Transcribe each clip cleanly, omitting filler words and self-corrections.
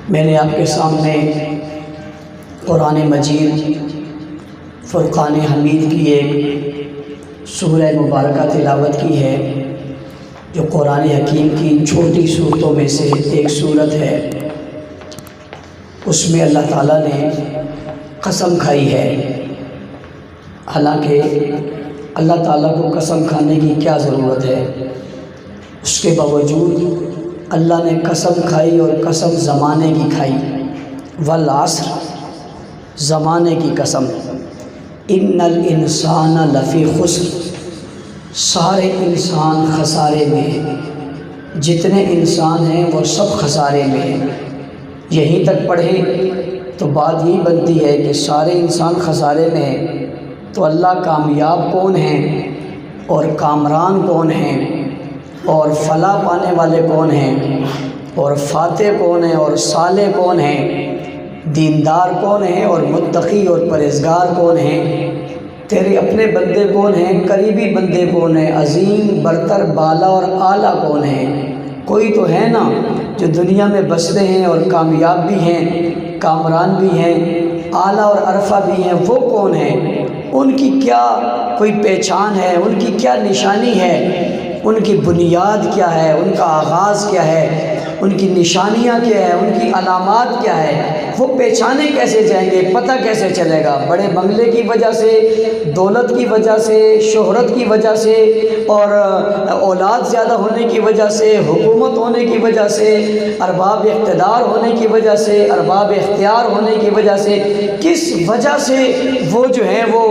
میں نے آپ کے سامنے قرآن مجید فرقان حمید کی ایک سورہ مبارکہ تلاوت کی ہے، جو قرآن حکیم کی چھوٹی صورتوں میں سے ایک صورت ہے۔ اس میں اللہ تعالیٰ نے قسم کھائی ہے، حالانکہ اللہ تعالیٰ کو قسم کھانے کی کیا ضرورت ہے، اس کے باوجود اللہ نے قسم کھائی، اور قسم زمانے کی کھائی۔ والعصر، زمانے کی قسم۔ ان الانسان لفی خسر، سارے انسان خسارے میں ہیں، جتنے انسان ہیں وہ سب خسارے میں ہیں۔ یہیں تک پڑھیں تو بات یہی بنتی ہے کہ سارے انسان خسارے میں ہیں، تو اللہ کامیاب کون ہیں اور کامران کون ہیں اور فلاح پانے والے کون ہیں اور فاتح کون ہیں اور صالح کون ہیں، دیندار کون ہیں اور متقی اور پرہیزگار کون ہیں، تیرے اپنے بندے کون ہیں، قریبی بندے کون ہیں، عظیم برتر بالا اور اعلیٰ کون ہیں۔ کوئی تو ہے نا جو دنیا میں بستے ہیں اور کامیاب بھی ہیں، کامران بھی ہیں، اعلیٰ اور عرفہ بھی ہیں، وہ کون ہیں؟ ان کی کیا کوئی پہچان ہے، ان کی کیا نشانی ہے، ان کی بنیاد کیا ہے، ان کا آغاز کیا ہے، ان کی نشانیاں کیا ہے، ان کی علامات کیا ہے؟ وہ پہچانے کیسے جائیں گے، پتہ کیسے چلے گا؟ بڑے بنگلے کی وجہ سے، دولت کی وجہ سے، شہرت کی وجہ سے، اور اولاد زیادہ ہونے کی وجہ سے، حکومت ہونے کی وجہ سے، ارباب اقتدار ہونے کی وجہ سے، ارباب اختیار ہونے کی وجہ سے، کس وجہ سے وہ جو ہیں وہ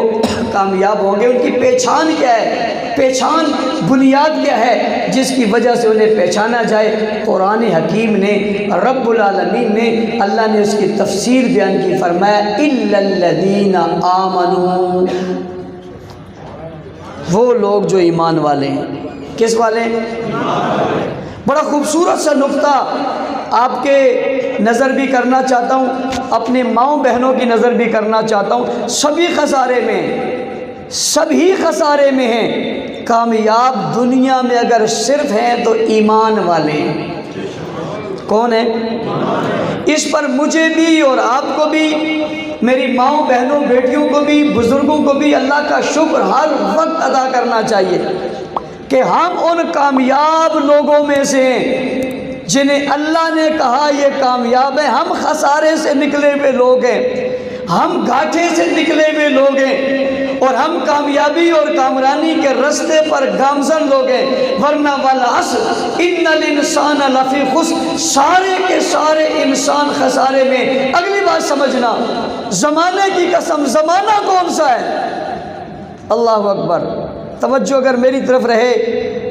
کامیاب ہوں گے؟ ان کی پہچان کیا ہے؟ پہچان، بنیاد کیا ہے جس کی وجہ سے انہیں پہچانا جائے؟ قرآن حکیم نے، رب العالمین نے، اللہ نے اس کی تفسیر بیان کی، فرمایا اِلَّا الَّذِينَ آمَنُوا، وہ لوگ جو ایمان والے ہیں۔ کس والے؟ بڑا خوبصورت سا نقطہ آپ کے نظر بھی کرنا چاہتا ہوں، اپنے ماؤں بہنوں کی نظر بھی کرنا چاہتا ہوں۔ سبھی خسارے میں ہیں، سبھی خسارے میں ہیں۔ کامیاب دنیا میں اگر صرف ہیں تو ایمان والے ہیں۔ کون ہیں؟ اس پر مجھے بھی اور آپ کو بھی، میری ماؤں بہنوں بیٹیوں کو بھی، بزرگوں کو بھی اللہ کا شکر ہر وقت ادا کرنا چاہیے کہ ہم ان کامیاب لوگوں میں سے ہیں جنہیں اللہ نے کہا یہ کامیاب ہیں۔ ہم خسارے سے نکلے ہوئے لوگ ہیں، ہم گھاٹے سے نکلے ہوئے لوگ ہیں، اور ہم کامیابی اور کامرانی کے رستے پر گامزن لوگ ہیں۔ ورنہ والعصر ان الانسان لفی خسر، سارے کے سارے انسان خسارے میں۔ اگلی بات سمجھنا، زمانے کی قسم، زمانہ کون سا ہے؟ اللہ اکبر، توجہ اگر میری طرف رہے،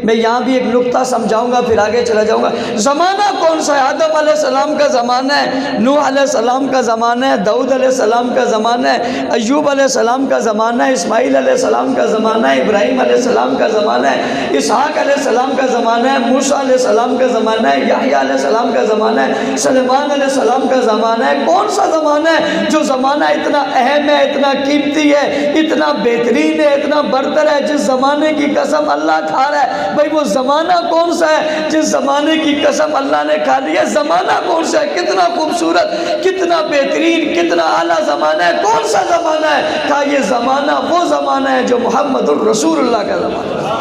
میں یہاں بھی ایک نقطہ سمجھاؤں گا پھر آگے چلا جاؤں گا۔ زمانہ کون سا ہے؟ آدم علیہ السلام کا زمانہ ہے، نوح علیہ السلام کا زمانہ ہے، داؤد علیہ السلام کا زمانہ ہے، ایوب علیہ السلام کا زمانہ ہے، اسماعیل علیہ السلام کا زمانہ ہے، ابراہیم علیہ السلام کا زمانہ ہے، اسحاق علیہ السلام کا زمانہ ہے، موسیٰ علیہ السلام کا زمانہ ہے، یحییٰ علیہ السلام کا زمانہ ہے، سلیمان علیہ السلام کا زمانہ ہے۔ کون سا زمانہ ہے جو زمانہ اتنا اہم ہے، اتنا قیمتی ہے، اتنا بہترین ہے، اتنا برتر ہے، جس زمانے کی قسم اللہ کھا رہا ہے؟ بھائی وہ زمانہ کون سا ہے جس زمانے کی قسم اللہ نے کھا لی ہے؟ زمانہ کون سا ہے؟ کتنا خوبصورت، کتنا بہترین، کتنا اعلیٰ زمانہ ہے؟ کون سا زمانہ ہے؟ کہا یہ زمانہ وہ زمانہ ہے جو محمد الرسول اللہ کا زمانہ ہے۔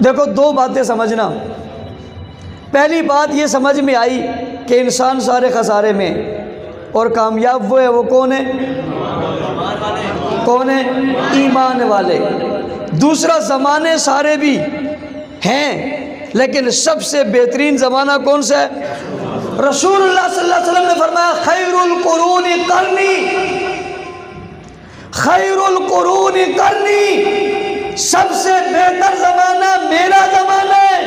دیکھو دو باتیں سمجھنا۔ پہلی بات یہ سمجھ میں آئی کہ انسان سارے خسارے میں، اور کامیاب وہ ہے، وہ کون ہے؟ کون ہے؟ ایمان والے۔ دوسرا، زمانے سارے بھی ہیں لیکن سب سے بہترین زمانہ کون سا ہے؟ رسول اللہ صلی اللہ علیہ وسلم نے فرمایا خیر القرون قرنی، خیر القرون قرنی، سب سے بہتر زمانہ میرا زمانہ ہے،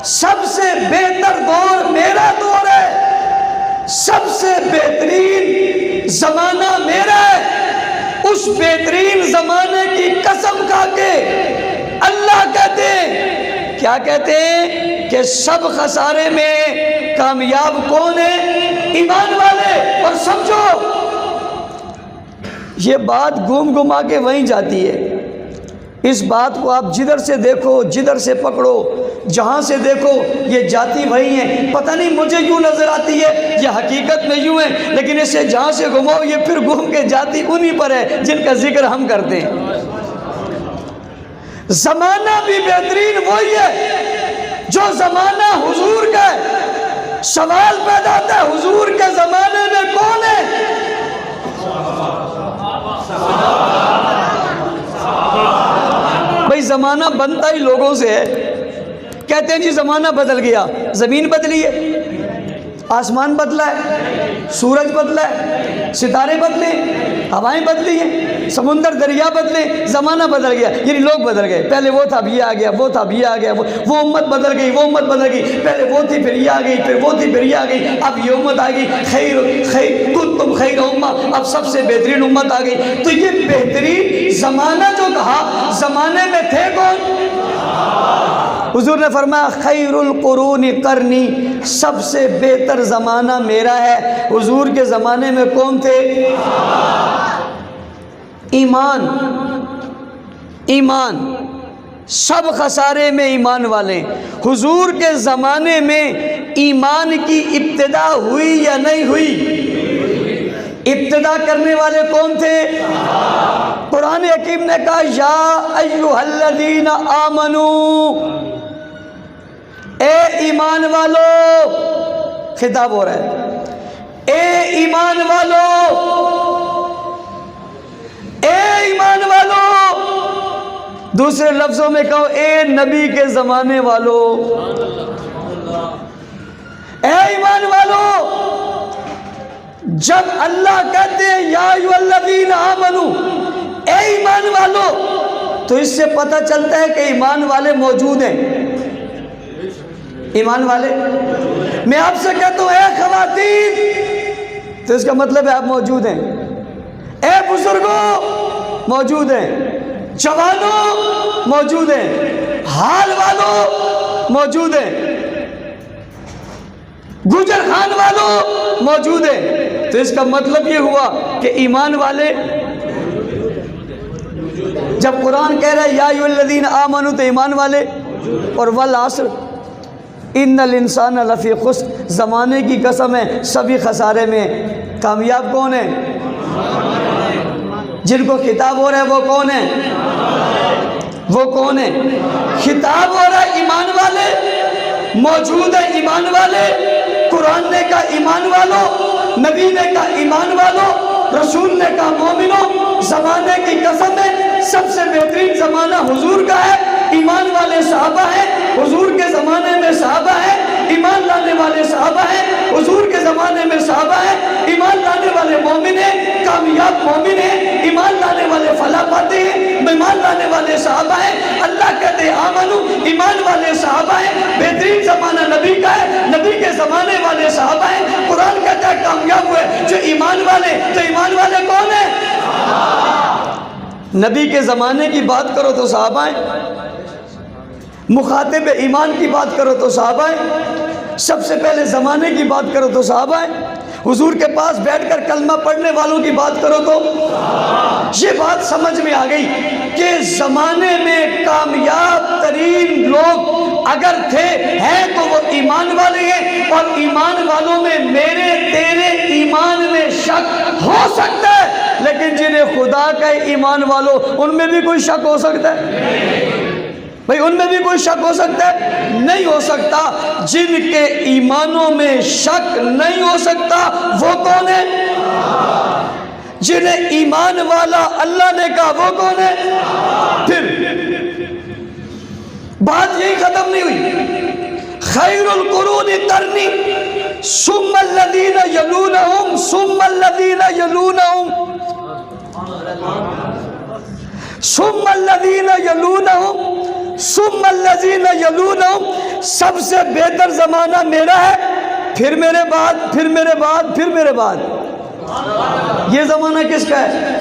سب سے بہتر دور میرا دور ہے، سب سے بہترین زمانہ میرا ہے۔ اس بہترین زمانے کی قسم کھا کے اللہ کہتے ہیں، کیا کہتے ہیں؟ کہ سب خسارے میں کامیاب کون ہے؟ ایمان والے۔ اور سمجھو یہ بات گھوم گھما کے وہیں جاتی ہے، اس بات کو آپ جدھر سے دیکھو، جدھر سے پکڑو، جہاں سے دیکھو، یہ جاتی وہی ہیں. پتہ نہیں مجھے یوں نظر آتی ہے، یہ حقیقت میں یوں ہے، لیکن اسے جہاں سے گھماؤ یہ پھر گھوم کے جاتی انہی پر ہے جن کا ذکر ہم کرتے ہیں. زمانہ بھی بہترین وہی ہے جو زمانہ حضور کا ہے. سوال پیدا ہوتا ہے حضور کے زمانے میں کون ہے؟ بھئی زمانہ بنتا ہی لوگوں سے ہے. کہتے ہیں جی زمانہ بدل گیا. زمین بدلی ہے، آسمان بدلا ہے، سورج بدلا ہے، ستارے بدلے، ہوائیں بدلی ہیں، سمندر دریا بدلے، زمانہ بدل گیا یعنی لوگ بدل گئے. پہلے وہ تھا اب یہ آ گیا، وہ تھا اب یہ آ گیا، وہ امت بدل گئی، وہ امت بدل گئی، پہلے وہ تھی پھر یہ آ گئی، پھر وہ تھی پھر یہ آ گئی، اب یہ امت آ گئی. خیر کنتم خیر امہ، اب سب سے بہترین امت آ گئی. تو یہ بہترین زمانہ جو کہا، زمانے میں تھے کون؟ حضور نے فرمایا خیر القرون قرنی، سب سے بہتر زمانہ میرا ہے. حضور کے زمانے میں کون تھے؟ ایمان. سب خسارے میں ایمان والے. حضور کے زمانے میں ایمان کی ابتدا ہوئی یا نہیں ہوئی؟ ابتدا کرنے والے کون تھے؟ قرآن حکیم نے کہا یا ایھا الذین آمنو، اے ایمان والو. خطاب ہو رہا ہے، اے ایمان والو، اے ایمان والو. دوسرے لفظوں میں کہو اے نبی کے زمانے والو، اے ایمان والو. جب اللہ کہتے ہیں یا ایھا الذین آمنو، اے ایمان والو، تو اس سے پتہ چلتا ہے کہ ایمان والے موجود ہیں. ایمان والے. میں آپ سے کہتا ہوں اے خواتین، تو اس کا مطلب ہے آپ موجود ہیں. اے بزرگوں موجود ہیں، جوانوں موجود ہیں، حال والوں موجود ہیں، گجر خان والوں موجود ہیں. تو اس کا مطلب یہ ہوا کہ ایمان والے. جب قرآن کہہ رہا ہے یا ایھا الذین آمنو تو ایمان والے. اور والعصر ان الانسان لفی خسر، زمانے کی قسم ہے سبھی خسارے میں. کامیاب کون ہے؟ جن کو خطاب ہو رہا ہے وہ کون ہے؟ وہ کون ہے؟ خطاب ہو رہا ہے ایمان والے. موجود ہے ایمان والے. قرآن نے کہا ایمان والو، نبی نے کہا ایمان والو، رسول نے کہا مومنوں. زمانے کی قسم ہے سب سے بہترین زمانہ حضور کا ہے. ایمان والے صحابہ ہیں، حضور کے زمانے میں صحابہ ہیں. ایمان لانے والے صحابہ ہیں، حضور کے زمانے میں صحابہ ہیں. ایمان لانے والے مومن ہیں، کامیاب مومن ہیں. ایمان لانے والے فلاح پاتے ہیں، ایمان لانے والے صحابہ ہیں. اللہ کہتے ہیں آمنو، ایمان والے صحابہ ہیں. بہترین زمانہ نبی کا ہے، نبی کے زمانے والے صحابہ ہیں. قرآن کہتا ہے کامیاب ہوئے جو ایمان والے. تو ایمان والے کون ہیں؟ نبی کے زمانے کی بات کرو تو صحابہ ہیں. مخاطب ایمان کی بات کرو تو صحابہ ہیں. سب سے پہلے زمانے کی بات کرو تو صحابہ ہیں. حضور کے پاس بیٹھ کر کلمہ پڑھنے والوں کی بات کرو تو یہ بات سمجھ میں آ گئی کہ زمانے میں کامیاب ترین لوگ اگر تھے ہیں تو وہ ایمان والے ہیں. اور ایمان والوں میں میرے تیرے ایمان میں شک ہو سکتا ہے، لیکن جنہیں خدا کا ایمان والوں ان میں بھی کوئی شک ہو سکتا ہے. بھئی ان میں بھی کوئی شک ہو سکتا ہے؟ نہیں ہو سکتا. جن کے ایمانوں میں شک نہیں ہو سکتا وہ کون ہے؟ جنہیں ایمان والا اللہ نے کہا وہ کون ہے؟ پھر بات یہی ختم نہیں ہوئی. خیر القرون قرنی ثم الذین یلونہم ثم الذین یلونہم ثم الذین یلونہم ثم الذین یلونہم. سب سے بہتر زمانہ میرا ہے، پھر میرے بعد، پھر میرے بعد، پھر میرے بعد. یہ زمانہ کس کا ہے؟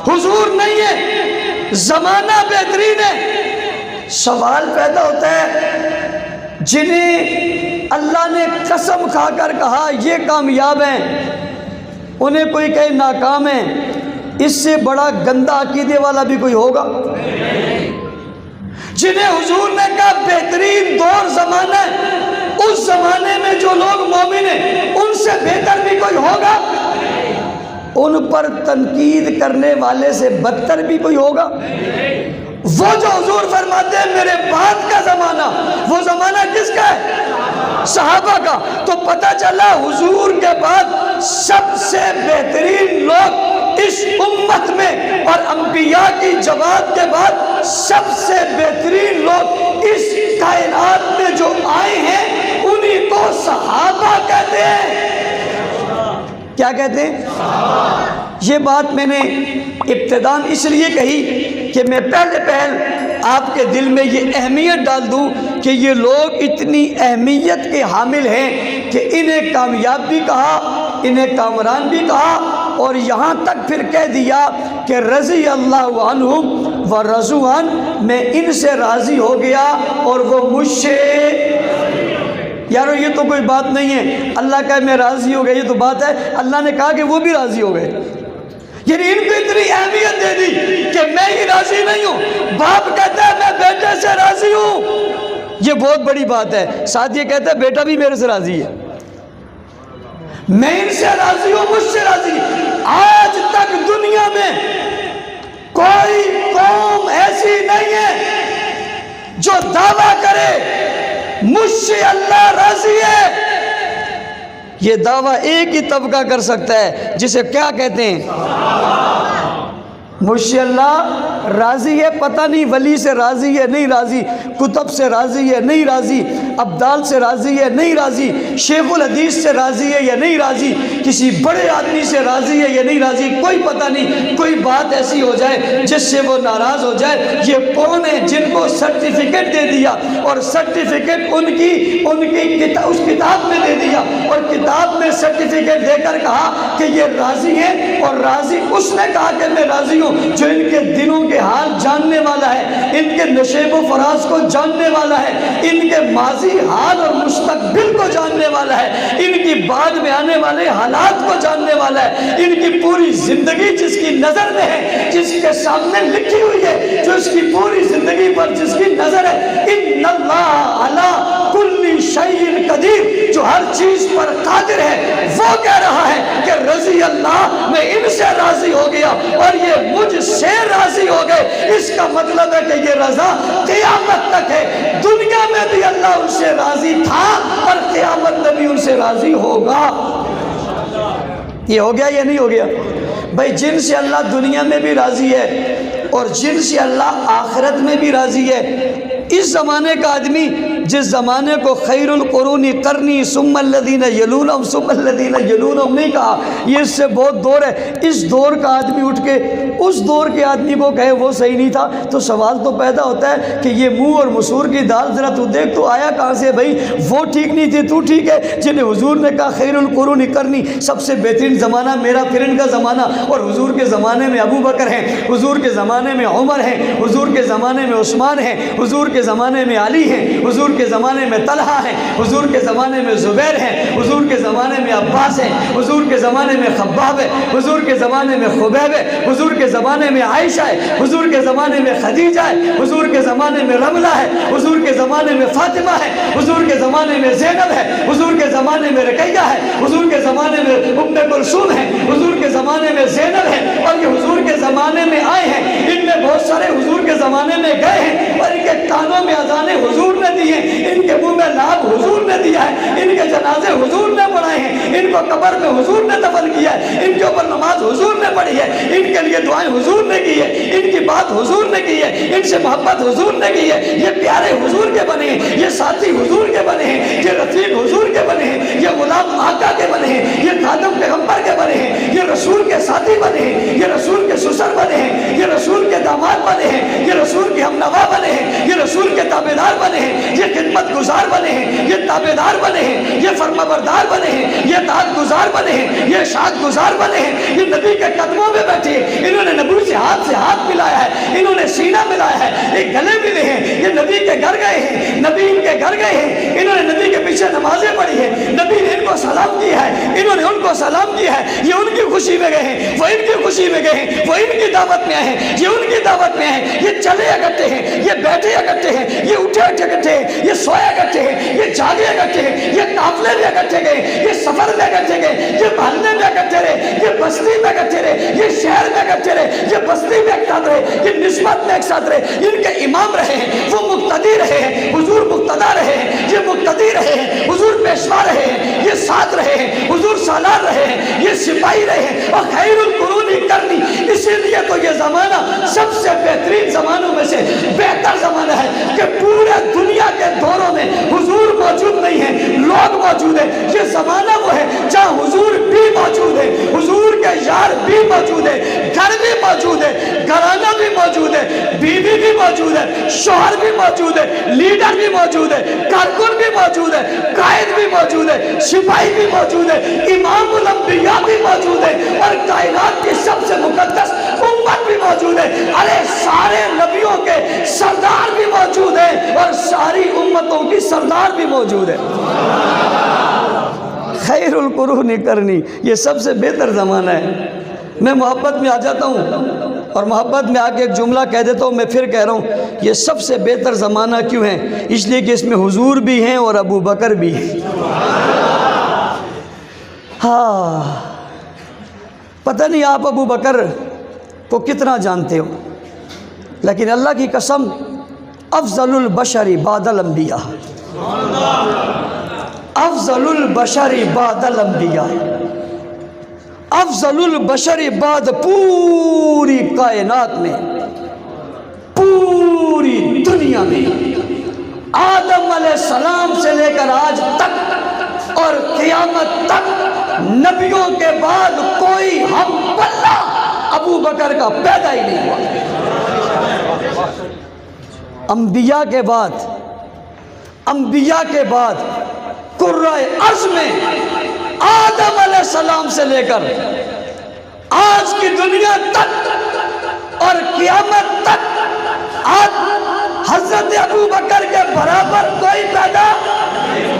حضور نہیں ہے. زمانہ بہترین ہے. سوال پیدا ہوتا ہے جنہیں اللہ نے قسم کھا کر کہا یہ کامیاب ہیں، انہیں کوئی کہے ناکام ہیں. اس سے بڑا گندا عقیدے والا بھی کوئی ہوگا؟ جنہیں حضور نے کہا بہترین دور زمانہ ہے، اس زمانے میں جو لوگ مومن ہیں ان سے بہتر بھی کوئی ہوگا؟ ان پر تنقید کرنے والے سے بدتر بھی کوئی ہوگا؟ وہ جو حضور فرماتے ہیں میرے بعد کا زمانہ، وہ زمانہ کس کا ہے؟ صحابہ کا۔ تو پتہ چلا حضور کے بعد سب سے بہترین لوگ اس امت میں، اور انبیاء کی جماعت کے بعد سب سے بہترین لوگ اس کائنات میں جو آئے ہیں انہی کو صحابہ کہتے ہیں۔ کیا کہتے ہیں؟ یہ بات میں نے ابتداً اس لیے کہی کہ میں پہل آپ کے دل میں یہ اہمیت ڈال دوں کہ یہ لوگ اتنی اہمیت کے حامل ہیں کہ انہیں کامیاب بھی کہا، انہیں کامران بھی کہا، اور یہاں تک پھر کہہ دیا کہ رضی اللہ عنہم و رضوا عنہ، میں ان سے راضی ہو گیا اور وہ مجھ سے۔ یارو یہ تو کوئی بات نہیں ہے، اللہ کہے میں راضی ہو گیا، یہ تو بات ہے۔ اللہ نے کہا کہ وہ بھی راضی ہو گئے، یعنی ان کو اتنی اہمیت دے دی کہ میں ہی راضی نہیں ہوں، باپ کہتا ہے میں بیٹے سے راضی ہوں، یہ بہت بڑی بات ہے۔ ساتھ یہ کہتا ہے بیٹا بھی میرے سے راضی ہے، میں ان سے راضی ہوں، مجھ سے راضی۔ آج تک دنیا میں کوئی قوم ایسی نہیں ہے جو دعویٰ کرے مجھ سے اللہ راضی ہے۔ یہ دعویٰ ایک ہی طبقہ کر سکتا ہے، جسے کیا کہتے ہیں؟ مجھ سے اللہ راضی ہے، پتہ نہیں ولی سے راضی ہے نہیں راضی، کتب سے راضی ہے نہیں راضی، ابدال سے راضی ہے نہیں راضی، شیخ الحدیث سے راضی ہے یا نہیں راضی، کسی بڑے آدمی سے راضی ہے یا نہیں راضی، کوئی پتہ نہیں۔ کوئی بات ایسی ہو جائے جس سے وہ ناراض ہو جائے۔ یہ کون ہے جن کو سرٹیفکیٹ دے دیا، اور سرٹیفکیٹ ان کی اس کتاب میں دے دیا، اور کتاب میں سرٹیفکیٹ دے کر کہا کہ یہ راضی ہیں، اور راضی اس نے کہا کہ میں راضی ہوں جو ان کے دلوں کے حال جاننے والا ہے، ان کے نشیب و فراز کو جاننے والا ہے، ان کے ماضی حال اور مستقبل کو جاننے والا ہے، ان کی بعد میں آنے والے حالات کو جاننے والا ہے، ان کی پوری زندگی جس کی نظر میں ہے، جس کے سامنے لکھی ہوئی ہے، جو اس کی پوری زندگی پر جس کی نظر ہے۔ ان اللہ علی کل شیء قدیر، جو ہر چیز پر قادر ہے، وہ کہہ رہا ہے کہ رضی اللہ، میں ان سے راضی ہو گیا اور یہ مجھ سے راضی ہو گئے۔ اس کا مطلب ہے کہ یہ رضا قیامت تک ہے، دنیا میں بھی اللہ ان سے راضی تھا اور قیامت میں بھی ان سے راضی ہوگا۔ یہ ہو گیا یا نہیں ہو گیا؟ بھائی جن سے اللہ دنیا میں بھی راضی ہے اور جن سے اللہ آخرت میں بھی راضی ہے، اس زمانے کا آدمی جس زمانے کو خیر القرون قرنی ثم الذین یلونہم ثم الذین یلونہم نہیں کہا، یہ اس سے بہت دور ہے، اس دور کا آدمی اٹھ کے اس دور کے آدمی کو کہے وہ صحیح نہیں تھا، تو سوال تو پیدا ہوتا ہے کہ یہ منہ اور مسور کی دال ذرا تو دیکھ، تو آیا کہاں سے بھائی؟ وہ ٹھیک نہیں تھی، تو ٹھیک ہے۔ جنہیں حضور نے کہا خیر القرون قرنی، سب سے بہترین زمانہ میرا پھر ان کا زمانہ، اور حضور کے زمانے میں ابو بکر ہیں، حضور کے زمانے میں عمر ہیں، حضور کے زمانے میں عثمان ہیں، حضور کے زمانے میں علی ہیں، حضور کے زمانے میں طلحہ ہیں، حضور کے زمانے میں زبیر ہیں، حضور کے زمانے میں عباس ہیں، حضور کے زمانے میں خباب ہے، حضور کے زمانے میں خبیب ہے، حضور کے زمانے میں عائشہ ہے، حضور کے زمانے میں خدیجہ ہے، حضور کے زمانے میں رملہ ہے، حضور کے زمانے میں فاطمہ ہے، حضور کے زمانے میں زینب ہے، حضور کے زمانے میں رقیہ ہے، حضور کے زمانے میں ام کلثوم ہے، حضور کے زمانے میں زینب ہے، اور یہ حضور کے زمانے میں آئے ہیں۔ ان میں بہت سارے حضور کے زمانے میں گئے ہیں اور ان کے کانوں میں اذانیں حضور نے دی ہیں، ان کے منہ میں لعاب حضور نے دیا ہے، ان کے جنازے حضور نے پڑھائے ہیں، ان کو قبر میں حضور نے دفن کیا ہے، ان کے اوپر نماز حضور نے پڑھی ہے، ان کے لیے دعائیں حضور نے کی ہے، ان کی بات حضور نے کی ہے، ان سے محبت حضور نے کی ہے۔ یہ پیارے حضور کے بنے ہیں، یہ ساتھی حضور کے بنے ہیں، یہ رفیق حضور کے بنے ہیں، یہ غلام آقا کے بنے ہیں، یہ خادم پیغمبر کے بنے ہیں، یہ رسول کے ساتھی بنے ہیں، یہ رسول کے سسر بنے ہیں، یہ رسول کے داماد بنے ہیں، یہ رسول کے ہمنوا بنے ہیں، یہ رسول کے تابعدار بنے ہیں، یہ خدمت گزار بنے ہیں، یہ تابعدار بنے ہیں، یہ فرمانبردار بنے ہیں، یہ اطاعت گزار بنے ہیں، یہ اشاعت گزار بنے ہیں، یہ نبی کے قدموں میں بیٹھے ہیں، انہوں نے نبی سے ہاتھ ملایا ہے، انہوں نے سینہ ملایا ہے، ایک گلے ملے ہیں، یہ نبی کے گھر گئے ہیں، نبی ان کے گھر گئے ہیں، انہوں نے نبی کے پیچھے نمازیں پڑھی ہیں، نبی نے ان کو سلام کیا ہے، انہوں نے ان کو سلام کیا ہے، یہ ان کی خوشی میں گئے ہیں، وہ ان کی خوشی میں گئے ہیں، وہ ان کی دعوت میں آئے ہیں، یہ ان کی دعوت میں آئے ہیں، یہ چلے اکٹھے ہیں، یہ بیٹھے اکٹھے ہیں، یہ اٹھے اکٹھے ہیں، یہ سوئے اکٹھے ہیں، یہ جاگے اکٹھے ہیں، یہ قافلے میں اکٹھے گئے، یہ سفر میں اکٹھے گئے، یہ محلے میں اکٹھے رہے، یہ بستی میں اکٹھے رہے، یہ شہر میں اکٹھے رہے، یہ بستی میں ایک ساتھ رہے، یہ نسبت میں ایک ساتھ رہے، ان کے امام رہے ہیں، وہ مقتدی رہے ہیں، حضور مقتدی رہے ہیں، یہ مقتدی رہے ہیں، حضور پیشوا رہے ہیں، یہ ساتھ رہے ہیں، حضور سالار رہے ہیں، یہ سپاہی رہے ہیں، اور خیر القرون کرنی، اسی لیے تو یہ زمانہ سب سے بہترین زمانوں میں سے بہتر زمانہ ہے کہ پورے دنیا کے دوروں میں حضور موجود نہیں ہیں، لوگ موجود ہیں۔ یہ زمانہ وہ ہے جہاں حضور بھی موجود ہے، حضور کے یار بھی موجود ہے، گھر بھی موجود ہے، گھرانہ بھی موجود ہے، بیوی بھی موجود ہے، شوہر بھی موجود ہے، لیڈر بھی موجود ہے، کارکن بھی موجود ہے، قائد بھی موجود ہے، سپاہی بھی موجود ہے، امام الانبیاء بھی موجود ہے، اور کائنات کی سب سے مقدس امت بھی موجود ہے۔ ارے سارے نبیوں کے سردار بھی موجود ہیں اور ساری امتوں کی سردار بھی موجود ہے۔ خیر القرون کرنی، یہ سب سے بہتر زمانہ ہے۔ میں محبت میں آ جاتا ہوں اور محبت میں آ کے ایک جملہ کہہ دیتا ہوں، میں پھر کہہ رہا ہوں، یہ سب سے بہتر زمانہ کیوں ہے؟ اس لیے کہ اس میں حضور بھی ہیں اور ابو بکر بھی ہیں۔ ہاں، پتہ نہیں آپ ابو بکر کو کتنا جانتے ہو، لیکن اللہ کی قسم افضل البشر بعد الانبیاء، افضل البشر بعد الانبیاء، افضل البشر بعد پوری کائنات میں، پوری دنیا میں، آدم علیہ السلام سے لے کر آج تک اور قیامت تک نبیوں کے بعد کوئی ہم پلہ ابو بکر کا پیدا ہی نہیں ہوا۔ انبیاء کے بعد، انبیاء کے بعد قرۂ ارض میں آدم علیہ السلام سے لے کر آج کی دنیا تک اور قیامت تک حضرت ابو بکر کے برابر کوئی پیدا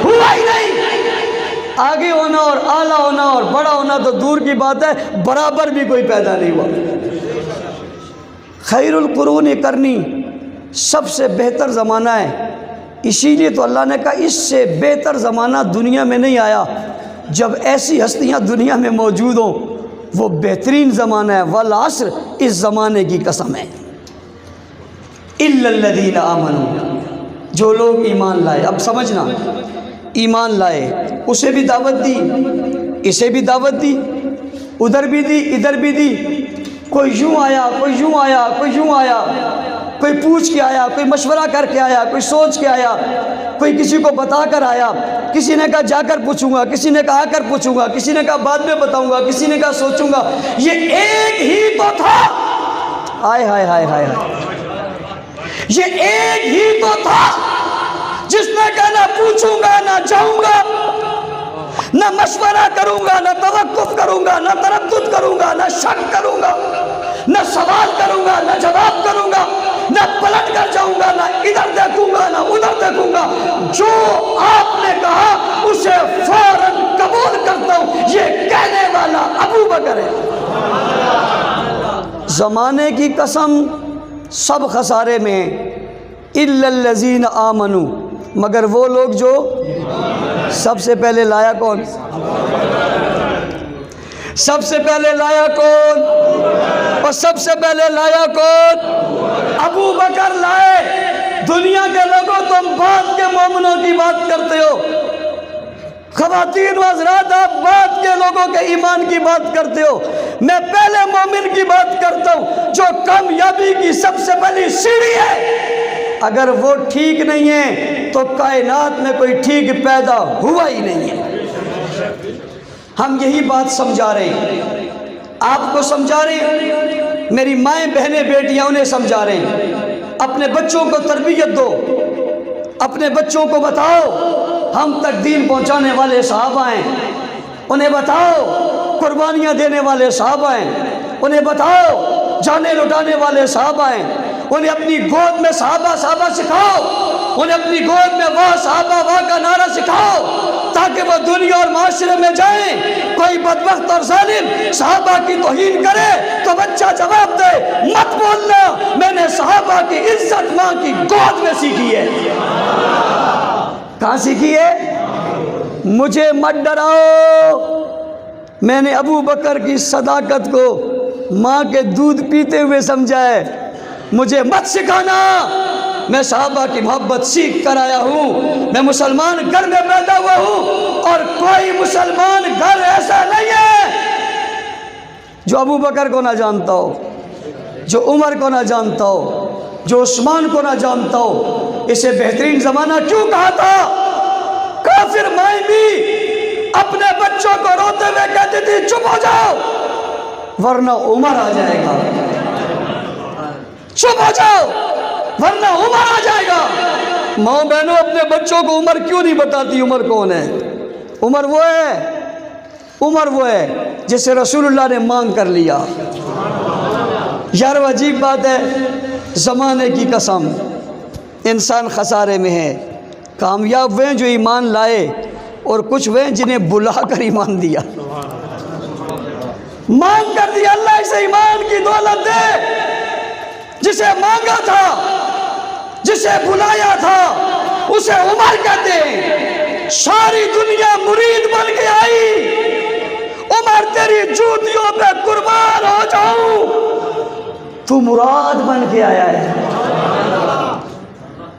ہوا ہی نہیں۔ آگے ہونا اور اعلیٰ ہونا اور بڑا ہونا تو دور کی بات ہے، برابر بھی کوئی پیدا نہیں ہوا۔ خیر القرون کرنی سب سے بہتر زمانہ ہے، اسی لیے تو اللہ نے کہا اس سے بہتر زمانہ دنیا میں نہیں آیا۔ جب ایسی ہستیاں دنیا میں موجود ہوں وہ بہترین زمانہ ہے۔ والعصر، اس زمانے کی قسم ہے۔ الا الذین آمنوا، جو لوگ ایمان لائے۔ اب سمجھنا، ایمان لائے، اسے بھی دعوت دی، اسے بھی دعوت دی، ادھر بھی دی، ادھر بھی دی۔ کوئی یوں آیا، کوئی یوں آیا، کوئی یوں آیا، کوئی پوچھ کے آیا، کوئی مشورہ کر کے آیا، کوئی سوچ کے آیا، کوئی کسی کو بتا کر آیا، کسی نے کہا جا کر پوچھوں گا، کسی نے کہا آ کر پوچھوں گا، کسی نے کہا بعد میں بتاؤں گا، کسی نے کہا سوچوں گا۔ یہ ایک ہی تو تھا، ہائے ہائے ہائے ہائے، یہ ایک ہی تو تھا جس نے کہا نہ پوچھوں گا، نہ جاؤں گا، نہ مشورہ کروں گا، نہ توقف کروں گا، نہ تردد کروں گا، نہ شک کروں گا، نہ سوال کروں گا، نہ جواب کروں گا، نہ پلٹ کر جاؤں گا، نہ ادھر دیکھوں گا، نہ ادھر دیکھوں گا۔ جو آپ نے کہا اسے فوراً قبول کرتا ہوں۔ یہ کہنے والا ابو بکر ہے۔ زمانے کی قسم سب خسارے میں، الا الذین آمنوا، مگر وہ لوگ جو سب سے پہلے لایا کون؟ سب سے پہلے لایا کون؟ اور سب سے پہلے لایا کون؟ ابو بکر لائے۔ دنیا کے لوگوں تم بعد کے مومنوں کی بات کرتے ہو، خواتین و حضرات آپ بعد کے لوگوں کے ایمان کی بات کرتے ہو، میں پہلے مومن کی بات کرتا ہوں جو کامیابی کی سب سے پہلی سیڑھی ہے۔ اگر وہ ٹھیک نہیں ہے تو کائنات میں کوئی ٹھیک پیدا ہوا ہی نہیں ہے۔ ہم یہی بات سمجھا رہے ہیں، آپ کو سمجھا رہے ہیں، میری مائیں بہنیں بیٹیاں انہیں سمجھا رہے ہیں۔ اپنے بچوں کو تربیت دو، اپنے بچوں کو بتاؤ ہم تک دین پہنچانے والے صحابہ ہیں، انہیں بتاؤ قربانیاں دینے والے صحابہ ہیں، انہیں بتاؤ جانیں لٹانے والے صحابہ ہیں، انہیں اپنی گود میں صحابہ صحابہ سکھاؤ، انہیں اپنی گود میں واہ صحابہ واہ کا نعرہ سکھاؤ، تاکہ وہ دنیا اور معاشرے میں جائیں۔ کوئی بدبخت اور ظالم صحابہ کی توہین کرے تو بچہ جواب دے، مت بولنا، میں نے صحابہ کی عزت ماں کی گود میں سیکھی ہے۔ کہاں سیکھی ہے؟ مجھے مت ڈراؤ، میں نے ابو بکر کی صداقت کو ماں کے دودھ پیتے ہوئے سمجھا ہے، مجھے مت سکھانا، میں صحابہ کی محبت سیکھ کر آیا ہوں، میں مسلمان گھر میں پیدا ہوا ہوں، اور کوئی مسلمان گھر ایسا نہیں ہے جو ابو بکر کو نہ جانتا ہو، جو عمر کو نہ جانتا ہو، جو عثمان کو نہ جانتا ہو۔ اسے بہترین زمانہ کیوں کہا تھا؟ کافر مائیں بھی اپنے بچوں کو روتے ہوئے کہتی تھی چپ ہو جاؤ ورنہ عمر آ جائے گا، چپ ہو جاؤ ورنہ عمر آ جائے گا۔ ماں بہنوں اپنے بچوں کو عمر کیوں نہیں بتاتی؟ عمر کون ہے؟ عمر وہ ہے جسے رسول اللہ نے مانگ کر لیا۔ یار وہ عجیب بات ہے، زمانے کی قسم انسان خسارے میں ہے۔ کامیاب وہ ہیں جو ایمان لائے، اور کچھ وہ ہیں جنہیں بلا کر ایمان دیا، مانگ کر دیا۔ اللہ اسے ایمان کی دولت دے، جسے مانگا تھا، جسے بلایا تھا، اسے عمر کہتے ہیں۔ ساری دنیا مرید بن کے آئی، عمر تیری جوتیوں پہ قربان ہو جاؤں، تو مراد بن کے آیا ہے۔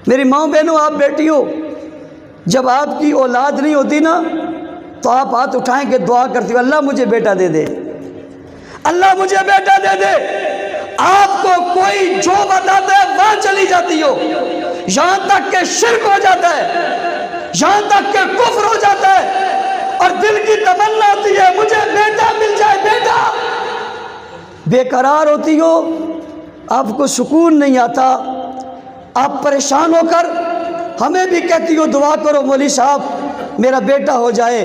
میری ماں بہنوں، آپ بیٹی ہو، جب آپ کی اولاد نہیں ہوتی نا تو آپ ہاتھ اٹھائیں کہ دعا کرتی ہو، اللہ مجھے بیٹا دے دے، اللہ مجھے بیٹا دے دے۔ آپ کو کوئی جو بتاتا ہے وہاں چلی جاتی ہو، یہاں تک کہ شرک ہو جاتا ہے، یہاں تک کہ کفر ہو جاتا ہے، اور دل کی تمنا ہوتی ہے مجھے بیٹا مل جائے، بیٹا۔ بے قرار ہوتی ہو، آپ کو سکون نہیں آتا، آپ پریشان ہو کر ہمیں بھی کہتی ہو دعا کرو مولوی صاحب میرا بیٹا ہو جائے،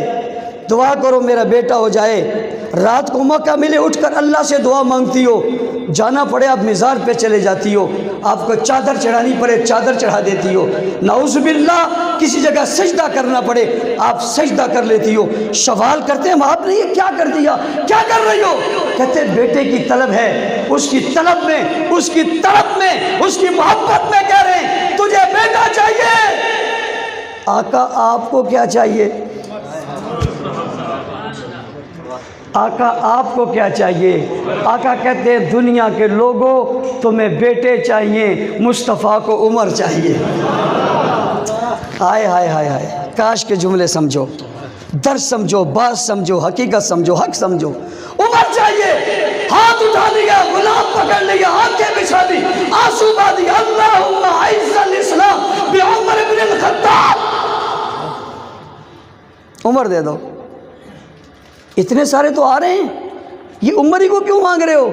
دعا کرو میرا بیٹا ہو جائے۔ رات کو موقع ملے اٹھ کر اللہ سے دعا مانگتی ہو، جانا پڑے آپ مزار پہ چلے جاتی ہو، آپ کو چادر چڑھانی پڑے چادر چڑھا دیتی ہو، نعوذ باللہ کسی جگہ سجدہ کرنا پڑے آپ سجدہ کر لیتی ہو۔ سوال کرتے ہیں آپ نے یہ کیا کر دیا، کیا کر رہی ہو؟ کہتے بیٹے کی طلب ہے، اس کی طلب میں، اس کی طلب میں، اس کی محبت میں کہہ رہے ہیں تجھے بیٹا چاہیے۔ آقا آپ کو کیا چاہیے؟ آقا آپ کو کیا چاہیے؟ آقا کہتے ہیں دنیا کے لوگوں تمہیں بیٹے چاہیے، مصطفیٰ کو عمر چاہیے۔ ہائے ہائے ہائے ہائے، کاش کے جملے سمجھو، درس سمجھو، بات سمجھو، حقیقت سمجھو، حق سمجھو۔ عمر چاہیے، ہاتھ اٹھا لیا، غلام پکڑ لیا، آنکھیں بچھا دی، آنسو بہا دیا، اللہم اعز الاسلام بعمر بن الخطاب۔ عمر دے دو۔ اتنے سارے تو آ رہے ہیں، یہ عمر ہی کو کیوں مانگ رہے ہو؟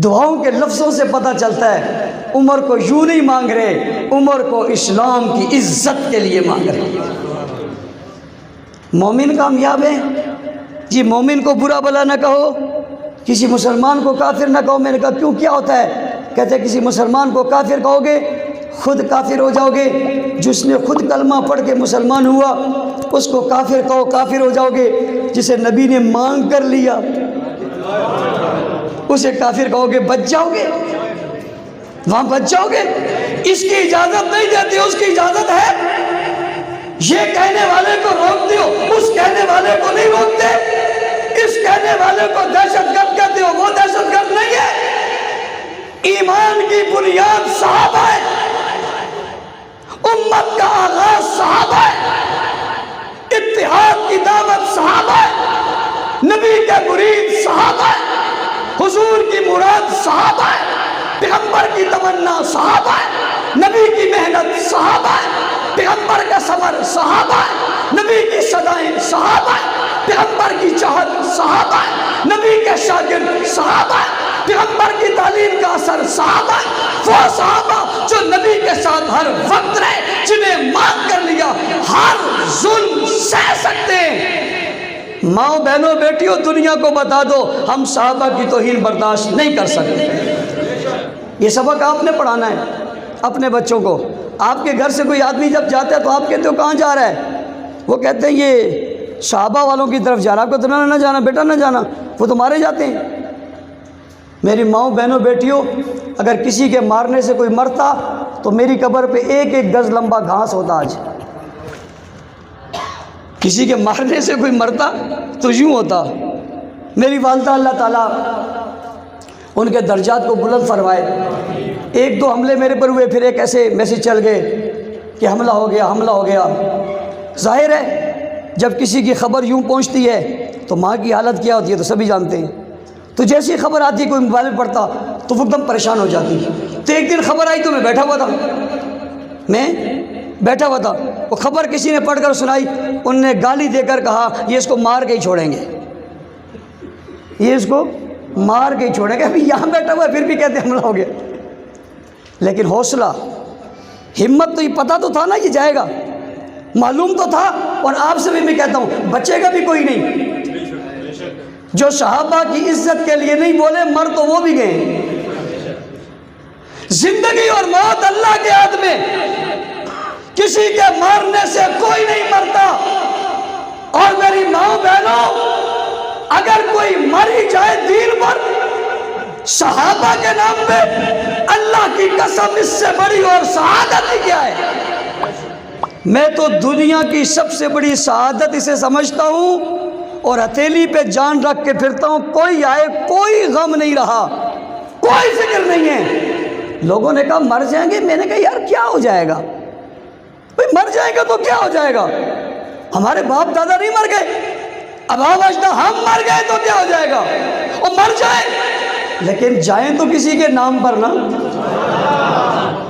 دعاؤں کے لفظوں سے پتہ چلتا ہے عمر کو یوں نہیں مانگ رہے، عمر کو اسلام کی عزت کے لیے مانگ رہے۔ مومن کامیاب ہے جی، مومن کو برا بلا نہ کہو، کسی مسلمان کو کافر نہ کہو۔ میں نے کہا کیوں، کیا ہوتا ہے؟ کہتے ہیں کسی مسلمان کو کافر کہو گے خود کافر ہو جاؤ گے، جس نے خود کلمہ پڑھ کے مسلمان ہوا اس کو کافر کہو کافر ہو جاؤ گے، جسے نبی نے مانگ کر لیا اسے کافر کہو گے بچ جاؤ گے، وہاں بچ جاؤ گے۔ اس کی اجازت نہیں دیتی، اس کی اجازت ہے۔ یہ کہنے والے کو روکتے ہو، اس کہنے والے کو نہیں روکتے۔ اس کہنے والے کو دہشت گرد کہتے ہو، وہ دہشت گرد نہیں ہے۔ ایمان کی بنیاد صحابہ ہے، امت کا آغاز صحابہ ہے، اتحاد کی دعوت صحابہ ہے، نبی کے مرید صحابہ ہے، حضور کی مراد صحابہ ہے، پیغمبر کی تمنا صحابہ ہے، نبی کی محنت صحابہ ہے، پیغمبر کا صبر صحابہ ہے، نبی کی صدائیں صحابہ ہے، پیغمبر کی چاہت صحابہ ہے، نبی کے شاگرد صحابہ ہے، پیغمبر کی تعلیم کا اثر صحابہ ہے۔ وہ صحابہ جو نبی کے ساتھ ہر وقت رہے، جنہیں مان کر لیا، ہر ظلم سہ سکتے ہیں۔ ماں بہنوں بیٹیوں دنیا کو بتا دو ہم صحابہ کی توہین برداشت نہیں کر سکتے۔ یہ سبق آپ نے پڑھانا ہے اپنے بچوں کو۔ آپ کے گھر سے کوئی آدمی جب جاتا ہے تو آپ کہتے ہو کہاں جا رہا ہے؟ وہ کہتے ہیں یہ صحابہ والوں کی طرف جا رہا، آپ کو تو نہ جانا بیٹا، نہ جانا، وہ تو مارے جاتے ہیں۔ میری ماؤں بہنوں بیٹیوں، اگر کسی کے مارنے سے کوئی مرتا تو میری قبر پہ 1 گز لمبا گھاس ہوتا۔ آج کسی کے مارنے سے کوئی مرتا تو یوں ہوتا۔ میری والدہ اللہ تعالیٰ ان کے درجات کو بلند فرمائے، 1-2 حملے میرے پر ہوئے، پھر ایک ایسے میسج چل گئے کہ حملہ ہو گیا۔ ظاہر ہے جب کسی کی خبر یوں پہنچتی ہے تو ماں کی حالت کیا ہوتی ہے تو سبھی جانتے ہیں۔ تو جیسی خبر آتی ہے، کوئی موبائل پڑھتا تو وہ ایک دم پریشان ہو جاتی۔ تو ایک دن خبر آئی تو میں بیٹھا ہوا تھا، وہ خبر کسی نے پڑھ کر سنائی، ان نے گالی دے کر کہا یہ اس کو مار کے ہی چھوڑیں گے، ابھی یہاں بیٹھا ہوا ہے پھر بھی کہتے حملہ ہو گیا۔ لیکن حوصلہ، ہمت تو یہ پتہ تو تھا نا یہ جائے گا، معلوم تو تھا۔ اور آپ سے بھی میں کہتا ہوں بچے گا بھی کوئی نہیں۔ جو صحابہ کی عزت کے لیے نہیں بولے، مر تو وہ بھی گئے۔ زندگی اور موت اللہ کے ہاتھ میں، کسی کے مارنے سے کوئی نہیں مرتا۔ اور میری ماں بہنوں، اگر کوئی مری جائے دین پر صحابہ کے نام پہ، اللہ کی قسم اس سے بڑی اور سعادت ہی کیا ہے؟ میں تو دنیا کی سب سے بڑی سعادت اسے سمجھتا ہوں، اور ہتھیلی پہ جان رکھ کے پھرتا ہوں، کوئی آئے کوئی غم نہیں رہا، کوئی فکر نہیں ہے۔ لوگوں نے کہا مر جائیں گے، میں نے کہا یار کیا ہو جائے گا بھئی، مر جائیں گے تو کیا ہو جائے گا؟ ہمارے باپ دادا نہیں مر گئے، اب ہم مر گئے تو کیا ہو جائے گا؟ اور مر جائیں لیکن جائیں تو کسی کے نام پر نا۔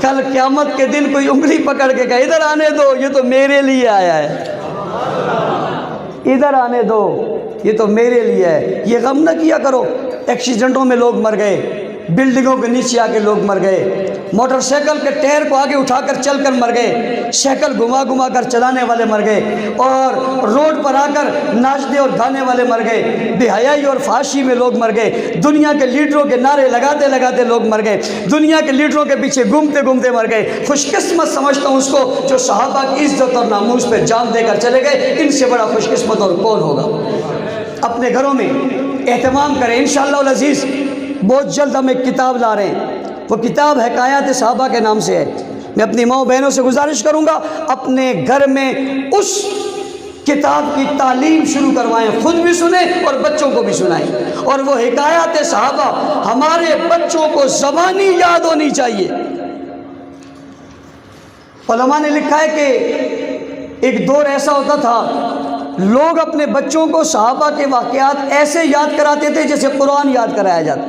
کل قیامت کے دن کوئی انگلی پکڑ کے کہے ادھر آنے دو، یہ تو میرے لیے آیا ہے، ادھر آنے دو، یہ تو میرے لیے ہے۔ یہ غم نہ کیا کرو۔ ایکسیڈنٹوں میں لوگ مر گئے، بلڈنگوں کے نیچے آ کے لوگ مر گئے، موٹر سائیکل کے ٹائر کو آگے اٹھا کر چل کر مر گئے، سائیکل گھما کر چلانے والے مر گئے، اور روڈ پر آ کر ناچنے اور گانے والے مر گئے، بے حیائی اور فحاشی میں لوگ مر گئے، دنیا کے لیڈروں کے نعرے لگاتے لوگ مر گئے، دنیا کے لیڈروں کے پیچھے گھومتے مر گئے۔ خوش قسمت سمجھتا ہوں اس کو جو صحابہ کی عزت اور ناموس پہ جان دے کر چلے گئے، ان سے بڑا خوش قسمت اور کون ہوگا؟ اپنے گھروں میں اہتمام کریں انشاءاللہ العزیز۔ بہت جلد ہم ایک کتاب لا رہے ہیں، وہ کتاب حکایات صحابہ کے نام سے ہے۔ میں اپنی ماؤں بہنوں سے گزارش کروں گا اپنے گھر میں اس کتاب کی تعلیم شروع کروائیں، خود بھی سنیں اور بچوں کو بھی سنائیں، اور وہ حکایات صحابہ ہمارے بچوں کو زبانی یاد ہونی چاہیے۔ علماء نے لکھا ہے کہ ایک دور ایسا ہوتا تھا، لوگ اپنے بچوں کو صحابہ کے واقعات ایسے یاد کراتے تھے جیسے قرآن یاد کرایا جاتا۔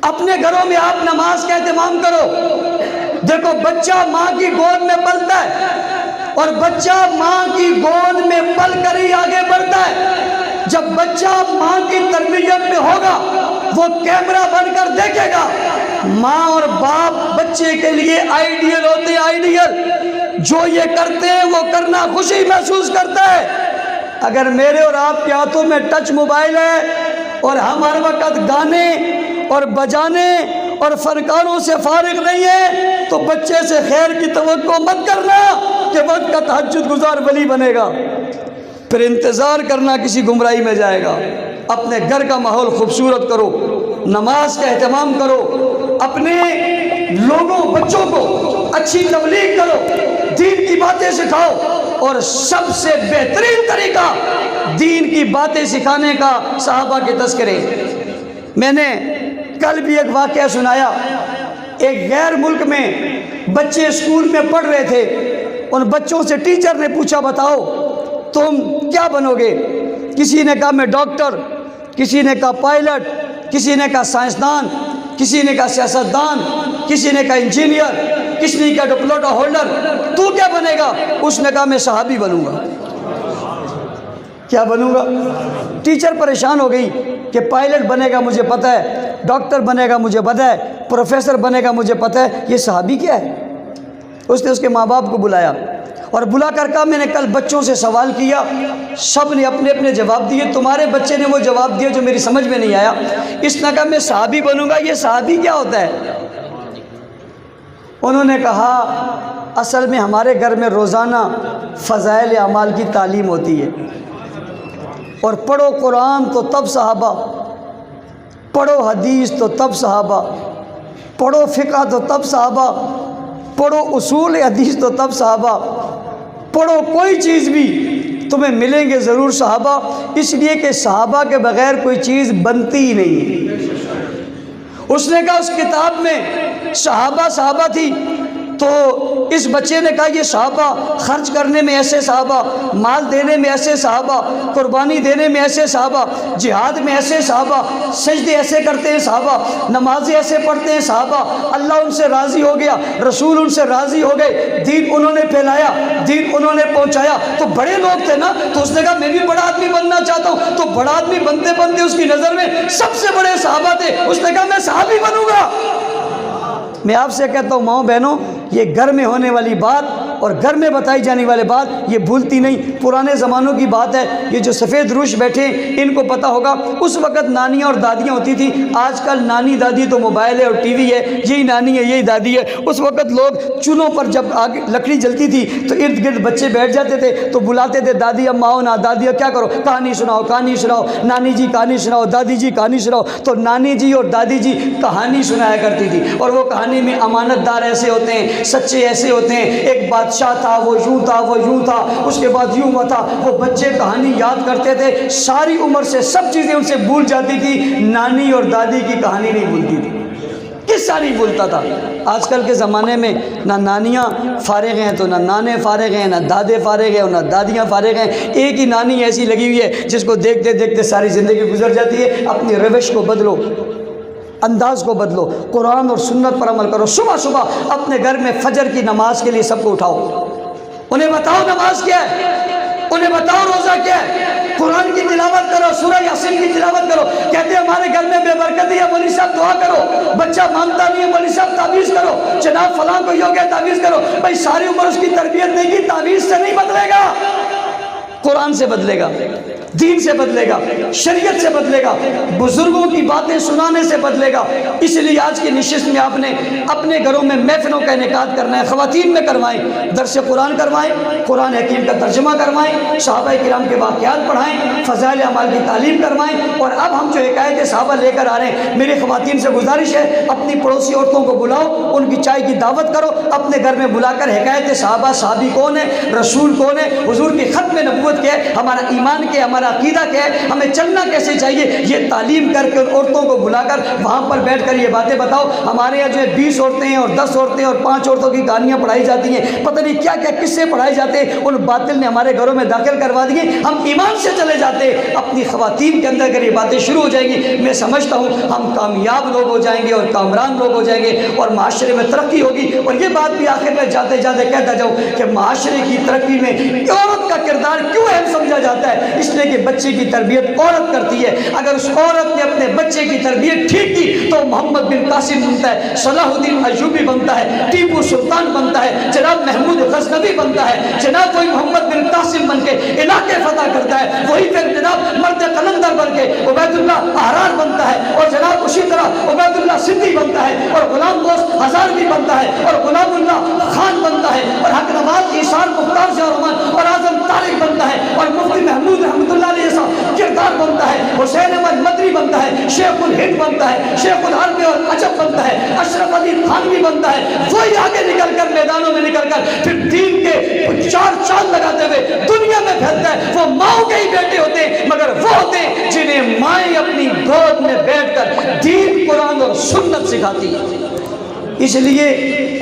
اپنے گھروں میں آپ نماز کا اہتمام کرو۔ دیکھو بچہ ماں کی گود میں پلتا ہے، اور بچہ ماں کی گود میں پل کر ہی آگے بڑھتا ہے۔ جب بچہ ماں کی تربیت میں ہوگا، وہ کیمرہ بن کر دیکھے گا۔ ماں اور باپ بچے کے لیے آئیڈیل ہوتے ہیں، آئیڈیل۔ جو یہ کرتے ہیں وہ کرنا خوشی محسوس کرتا ہے۔ اگر میرے اور آپ کے ہاتھوں میں ٹچ موبائل ہے اور ہم ہر وقت گانے اور بجانے اور فنکاروں سے فارغ نہیں ہے، تو بچے سے خیر کی توقع مت کرنا کہ وقت کا تہجد گزار ولی بنے گا، پھر انتظار کرنا کسی گمراہی میں جائے گا۔ اپنے گھر کا ماحول خوبصورت کرو، نماز کا اہتمام کرو، اپنے لوگوں بچوں کو اچھی تبلیغ کرو، دین کی باتیں سکھاؤ، اور سب سے بہترین طریقہ دین کی باتیں سکھانے کا صحابہ کے تذکرے۔ میں نے کل بھی ایک واقعہ سنایا، ایک غیر ملک میں بچے اسکول میں پڑھ رہے تھے، ان بچوں سے ٹیچر نے پوچھا بتاؤ تم کیا بنو گے؟ کسی نے کہا میں ڈاکٹر، کسی نے کہا پائلٹ، کسی نے کہا سائنسدان، کسی نے کہا سیاستدان، کسی نے کہا انجینئر، کسی نے کہا ڈپلومہ ہولڈر، تو کیا بنے گا؟ اس نے کہا میں صحابی بنوں گا۔ کیا بنوں گا؟ ٹیچر پریشان ہو گئی کہ پائلٹ بنے گا مجھے پتہ ہے، ڈاکٹر بنے گا مجھے پتہ ہے، پروفیسر بنے گا مجھے پتہ ہے، یہ صحابی کیا ہے؟ اس نے اس کے ماں باپ کو بلایا اور بلا کر کہا میں نے کل بچوں سے سوال کیا، سب نے اپنے اپنے جواب دیے، تمہارے بچے نے وہ جواب دیا جو میری سمجھ میں نہیں آیا۔ اس نے کہا میں صحابی بنوں گا۔ یہ صحابی کیا ہوتا ہے؟ انہوں نے کہا اصل میں ہمارے گھر میں روزانہ فضائل اعمال کی تعلیم ہوتی ہے، اور پڑھو قرآن تو تب صحابہ، پڑھو حدیث تو تب صحابہ، پڑھو فقہ تو تب صحابہ، پڑھو اصول حدیث تو تب صحابہ، پڑھو کوئی چیز بھی تمہیں ملیں گے ضرور صحابہ، اس لیے کہ صحابہ کے بغیر کوئی چیز بنتی ہی نہیں۔ اس نے کہا اس کتاب میں صحابہ تھی، تو اس بچے نے کہا یہ صحابہ خرچ کرنے میں ایسے صحابہ، مال دینے میں ایسے صحابہ، قربانی دینے میں ایسے صحابہ، جہاد میں ایسے صحابہ، سجدے ایسے کرتے ہیں صحابہ، نمازیں ایسے پڑھتے ہیں صحابہ، اللہ ان سے راضی ہو گیا، رسول ان سے راضی ہو گئے، دین انہوں نے پھیلایا، دین انہوں نے پہنچایا، تو بڑے لوگ تھے نا۔ تو اس نے کہا میں بھی بڑا آدمی بننا چاہتا ہوں۔ تو بڑا آدمی بنتے بنتے اس کی نظر میں سب سے بڑے صحابہ تھے، اس نے کہا میں صحابی بنوں گا۔ میں آپ سے کہتا ہوں ماؤں بہنوں، یہ گھر میں ہونے والی بات اور گھر میں بتائی جانے والی بات یہ بھولتی نہیں۔ پرانے زمانوں کی بات ہے، یہ جو سفید روش بیٹھے ان کو پتہ ہوگا، اس وقت نانیاں اور دادیاں ہوتی تھی۔ آج کل نانی دادی تو موبائل ہے اور ٹی وی ہے، یہی نانی ہے یہی دادی ہے۔ اس وقت لوگ چولہوں پر جب آگ لکڑی جلتی تھی تو ارد گرد بچے بیٹھ جاتے تھے، تو بلاتے تھے دادی اب آؤ نا، دادی اب کیا کرو، کہانی سناؤ کہانی سناؤ، نانی جی کہانی سناؤ، دادی جی کہانی سناؤ۔ تو نانی جی اور دادی جی کہانی سنایا کرتی تھی، اور وہ کہانی میں امانت دار ایسے ہوتے ہیں، سچے ایسے ہوتے ہیں۔ ایک بادشاہ تھا، وہ یوں تھا وہ یوں تھا، اس کے بعد یوں ہوا تھا۔ وہ بچے کہانی یاد کرتے تھے، ساری عمر سے سب چیزیں ان سے بھول جاتی تھی، نانی اور دادی کی کہانی نہیں بھولتی تھی، قصہ نہیں بھولتا تھا۔ آج کل کے زمانے میں نہ نانیاں فارغ ہیں تو نہ نانے فارغ ہیں، نہ دادے فارغ ہیں اور نہ دادیاں فارغ ہیں۔ ایک ہی نانی ایسی لگی ہوئی ہے جس کو دیکھتے دیکھتے ساری زندگی گزر جاتی ہے۔ اپنی روش کو بدلو، انداز کو بدلو، قرآن اور سنت پر عمل کرو۔ صبح صبح اپنے گھر میں فجر کی نماز کے لیے سب کو اٹھاؤ، انہیں بتاؤ نماز کیا ہے، انہیں بتاؤ روزہ کیا ہے، قرآن کی تلاوت کرو، سورہ یاسین کی تلاوت کرو۔ کہتے ہیں ہمارے گھر میں بے برکتی ہے، مولوی صاحب دعا کرو، بچہ مانتا نہیں ہے، مولوی صاحب تعویذ کرو، جناب فلاں کو یہ ہو گیا تعویذ کرو۔ بھائی ساری عمر اس کی تربیت نہیں کی، تعویذ سے نہیں بدلے گا، قرآن سے بدلے گا، دین سے بدلے گا، شریعت سے بدلے گا، بزرگوں کی باتیں سنانے سے بدلے گا۔ اس لیے آج کی نشست میں آپ نے اپنے گھروں میں محفلوں کا انعقاد کرنا ہے، خواتین میں کروائیں، درس قرآن کروائیں، قرآن حکیم کا ترجمہ کروائیں، صحابہ کرام کے واقعات پڑھائیں، فضائل اعمال کی تعلیم کروائیں۔ اور اب ہم جو حکایت صحابہ لے کر آ رہے ہیں، میری خواتین سے گزارش ہے اپنی پڑوسی عورتوں کو بلاؤ، ان کی چائے کی دعوت کرو، اپنے گھر میں بلا کر حکایت صحابہ، صحابی کون ہے، رسول کون ہے، حضور کی ختم نبوت کیا ہے، ہمارا ایمان کیا ہے، ہمارا عقیدہ کیا ہے، ہمیں چلنا کیسے چاہیے، یہ تعلیم کر کے ان عورتوں کو بلا کر وہاں پر بیٹھ کر یہ باتیں بتاؤ۔ ہمارے یہاں جو ہے 20 عورتیں ہیں اور 10 عورتیں اور 5 عورتوں کی کہانیاں پڑھائی جاتی ہیں، پتہ نہیں کیا کیا قصے پڑھائے جاتے ہیں، ان باطل نے ہمارے گھروں میں داخل کروا دیے، ہم ایمان سے چلے جاتے ہیں۔ اپنی خواتین کے اندر اگر یہ باتیں شروع ہو جائیں گی، میں سمجھتا ہوں ہم کامیاب لوگ ہو جائیں گے اور کامران لوگ ہو جائیں گے اور معاشرے میں ترقی ہوگی۔ اور یہ بات بھی آخر میں جاتے جاتے کہتا جاؤں کہ معاشرے کی ترقی میں عورت کا کردار کیوں اہم سمجھا جاتا ہے، اس لیے کہ بچے کی تربیت عورت کرتی ہے۔ اگر اس عورت نے اپنے بچے کی تربیت ٹھیک کی تو محمد بن قاسم بنتا ہے، صلاح الدین ایوبی بنتا ہے، ٹیپو سلطان بنتا ہے، جناب محمود غزنوی بنتا ہے، جناب وہی محمد بن قاسم بن کے علاقے فتح کرتا ہے، وہی پھر جناب مرد قلندر بن کے عبید اللہ احرار بنتا ہے، اور جناب اسی طرح عبید اللہ سندھی بنتا ہے، اور غلام دوست ہزاروی بنتا ہے، اور غلام اللہ خان بنتا ہے، اور حق نواز ایشان مختار شاہ رحمان اور اعظم طارق بنتا ہے، اور مفتی محمود رحمۃ اللہ علیہ جیسا کردار بنتا ہے، حسین احمد مدری بنتا ہے، شیخ الہند بنتا ہے، شیخ العرب اور عجب بنتا ہے، اشرف علی تھانوی بنتا ہے۔ وہی آگے نکل کر میدانوں میں نکل کر پھر دین کے 4 چاند لگاتے ہوئے دنیا میں پھیلتا ہے۔ وہ ماؤں کے ہی بیٹے ہوتے ہیں، مگر وہ ہوتے ہیں جنہیں مائیں اپنی گود میں بیٹھ کر دین، قرآن اور سنت سکھاتی ہے۔ اس لیے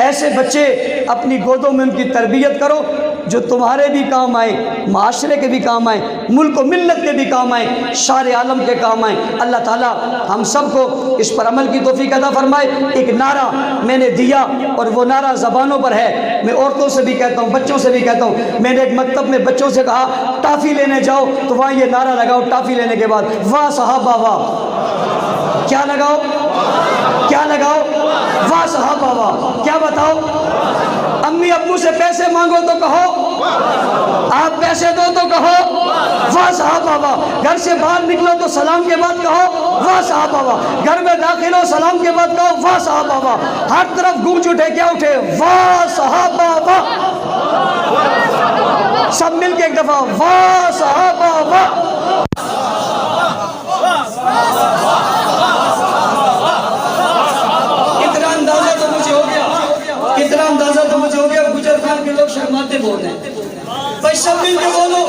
ایسے بچے اپنی گودوں میں ان کی تربیت کرو جو تمہارے بھی کام آئیں، معاشرے کے بھی کام آئیں، ملک و ملت کے بھی کام آئیں، سارے عالم کے کام آئیں۔ اللہ تعالیٰ ہم سب کو اس پر عمل کی توفیق عطا فرمائے۔ ایک نعرہ میں نے دیا اور وہ نعرہ زبانوں پر ہے، میں عورتوں سے بھی کہتا ہوں، بچوں سے بھی کہتا ہوں۔ میں نے ایک مکتب میں بچوں سے کہا ٹافی لینے جاؤ تو وہاں یہ نعرہ لگاؤ، ٹافی لینے کے بعد واہ صحابہ واہ، کیا لگاؤ، کیا لگاؤ، واہ صحابہ واہ، کیا بتاؤ، امی ابو سے پیسے مانگو تو کہو، آپ پیسے دو تو کہو واہ صحابہ واہ، گھر سے باہر نکلو تو سلام کے بعد کہو واہ صحابہ واہ، گھر میں داخل ہو سلام کے بعد کہو واہ صحابہ واہ، ہر طرف گونج اٹھے کیا اٹھے واہ صحابہ واہ، سب مل کے ایک دفعہ واہ صحابہ واہ۔ اتنا اندازہ تو مجھے ہو گیا، اتنا اندازہ تو مجھے ہو گیا، گجر خان کے لوگ شرماتے بول رہے ہیں، بھائی سب مل کے بولو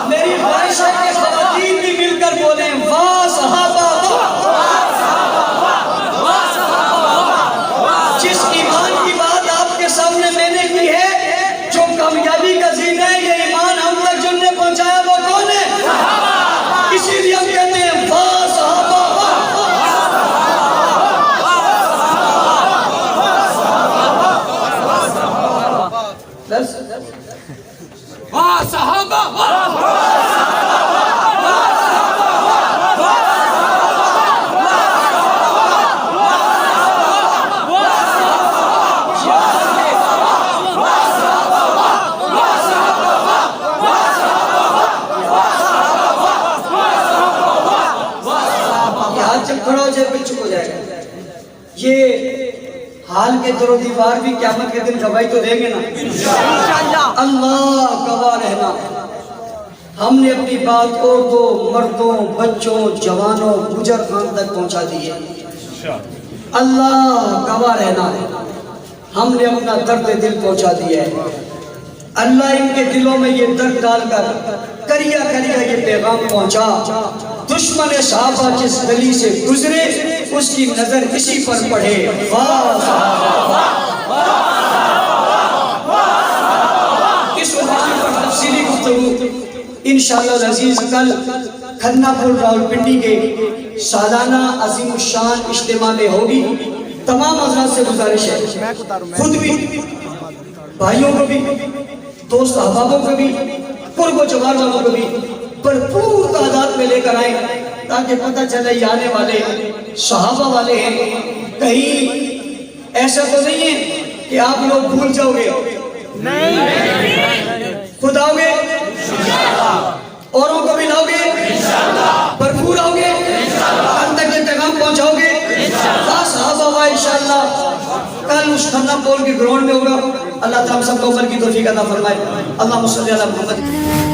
میری خواہش ہے کہ خواتین بھی مل کر بولیں واہ صحابہ واہ۔ جس ایمان کی بات آپ کے سامنے میں نے کی ہے، جو کامیابی کا زینہ ہے، یہ ایمان ہم تک جن نے پہنچایا وہ کون ہے؟ اسی لیے ہم کہتے ہیں واہ صحابہ واہ صحابہ جب کھڑا ہو جائے پھر چپ ہو جائے گا۔ یہ حال کے در و دیوار بھی قیامت کے دن گواہی تو دیں گے نا، اللہ گواہ رہنا، ہم نے اپنی بات عورتوں مردوں بچوں جوانوں گجر خان تک پہنچا دی ہے، اللہ گواہ رہنا، ہم نے اپنا درد دل پہنچا دیا ہے، اللہ ان کے دلوں میں یہ درد ڈال کر کریا کریا یہ پیغام پہنچا، دشمن صحابہ جس گلی سے گزرے اس کی نظر اسی پر پڑے واہ صحابہ۔ اس واقعے پر تفصیلی گفتگو انشاءاللہ العزیز کل کھنہ پور راولپنڈی کے سالانہ عظیم الشان اجتماع میں ہوگی۔ تمام حضرات سے گزارش ہے، خود بھی بھائیوں کو بھی دوست احبابوں کو بھی قرب و جوار والوں کو بھی بھرپور تعداد میں لے کر آئیں تاکہ پتہ چلے یہ آنے والے صحابہ والے ہیں، کہیں ایسا تو نہیں ہے کہ آپ لوگ بھول جاؤ گے، خود آؤ گے اوروں کو بھی لاؤ گے، بھرپور آؤ گے، ہم تک یہ پیغام پہنچاؤ گے صحابہ واہ انشاءاللہ کل اس کھنہ پور کے گراؤنڈ میں ہوگا۔ اللہ تعالیٰ ہم سب کو عمل کی توفیق عطا فرمائے۔ اللہم صلی علی محمد۔